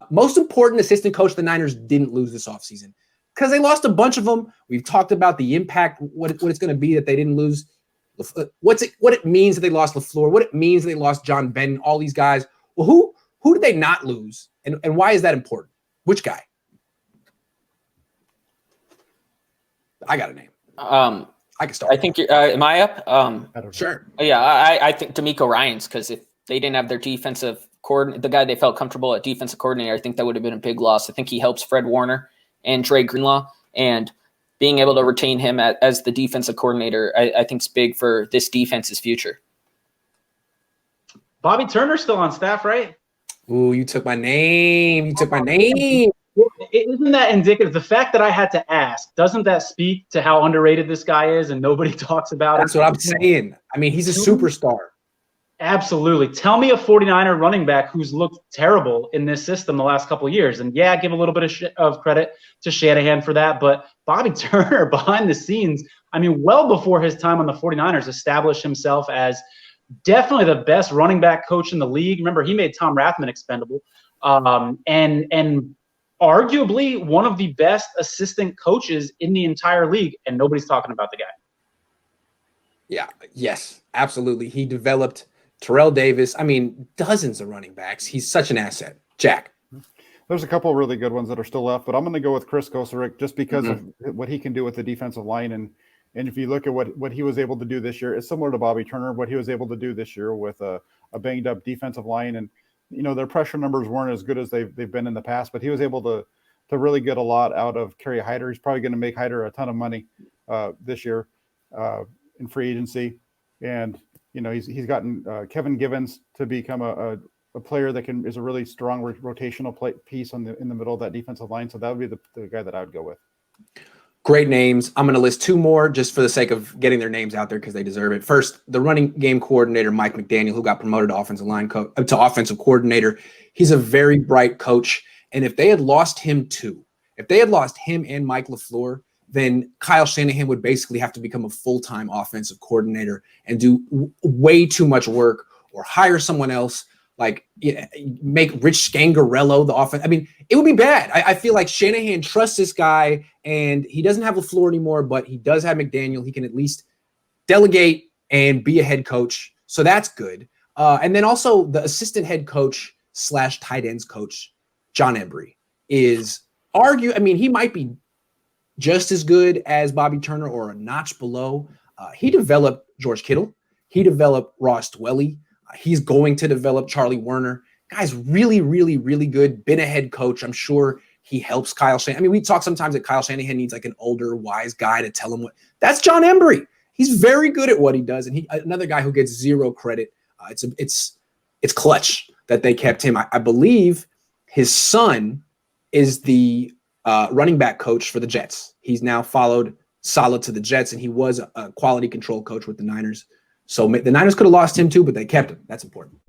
Most important assistant coach the Niners didn't lose this offseason because they lost a bunch of them. We've talked about the impact, what it's going to be that they didn't lose. What it means that they lost LaFleur, what it means that they lost John Benton, all these guys. Well, who did they not lose? And why is that important? Which guy? I got a name. I can start. I think am I up? Sure. Yeah, I think D'Amico Ryans, because if they didn't have their defensive coordinator, the guy they felt comfortable at defensive coordinator, I think that would have been a big loss. I think he helps Fred Warner and Dre Greenlaw, and being able to retain him as the defensive coordinator, I think is big for this defense's future. Bobby Turner's still on staff, right? Ooh, you took my name. Isn't that indicative? The fact that I had to ask, doesn't that speak to how underrated this guy is and nobody talks about That's him? what I'm saying. I mean, he's a superstar. Absolutely. Tell me a 49er running back who's looked terrible in this system the last couple of years. And yeah, give a little bit of credit to Shanahan for that. But Bobby Turner behind the scenes, I mean, well before his time on the 49ers, established himself as definitely the best running back coach in the league. Remember, he made Tom Rathman expendable. And arguably one of the best assistant coaches in the entire league. And nobody's talking about the guy. Yeah. Yes, absolutely. He developed Terrell Davis. I mean, dozens of running backs. He's such an asset. Jack. There's a couple of really good ones that are still left, but I'm going to go with Chris Kosarick just because of what he can do with the defensive line. And if you look at what he was able to do this year, it's similar to Bobby Turner, what he was able to do this year with a banged up defensive line. And, you know, their pressure numbers weren't as good as they've been in the past, but he was able to really get a lot out of Kerry Hyder. He's probably going to make Hyder a ton of money this year in free agency. And, you know, he's gotten Kevin Givens to become a player that is a really strong rotational piece in the middle of that defensive line. So that would be the guy that I would go with. Great names. I'm going to list two more just for the sake of getting their names out there because they deserve it. First, the running game coordinator, Mike McDaniel, who got promoted to offensive coordinator. He's a very bright coach. And if they had lost him and Mike LaFleur, then Kyle Shanahan would basically have to become a full-time offensive coordinator and do way too much work or hire someone else, like make Rich Scangarello the offense. I mean, it would be bad. I feel like Shanahan trusts this guy, and he doesn't have LaFleur anymore, but he does have McDaniel. He can at least delegate and be a head coach. So that's good. And then also the assistant head coach / tight ends coach, John Embry, is he might be just as good as Bobby Turner or a notch below. He developed George Kittle. He developed Ross Dwelly. He's going to develop Charlie Werner. Guy's really, really, really good. Been a head coach. I'm sure he helps Kyle Shanahan. I mean, we talk sometimes that Kyle Shanahan needs like an older, wise guy to tell him what. That's John Embry. He's very good at what he does. And another guy who gets zero credit. It's clutch that they kept him. I believe his son is the running back coach for the Jets. He's now followed Saleh to the Jets, and he was a quality control coach with the Niners. So the Niners could have lost him too, but they kept him. That's important.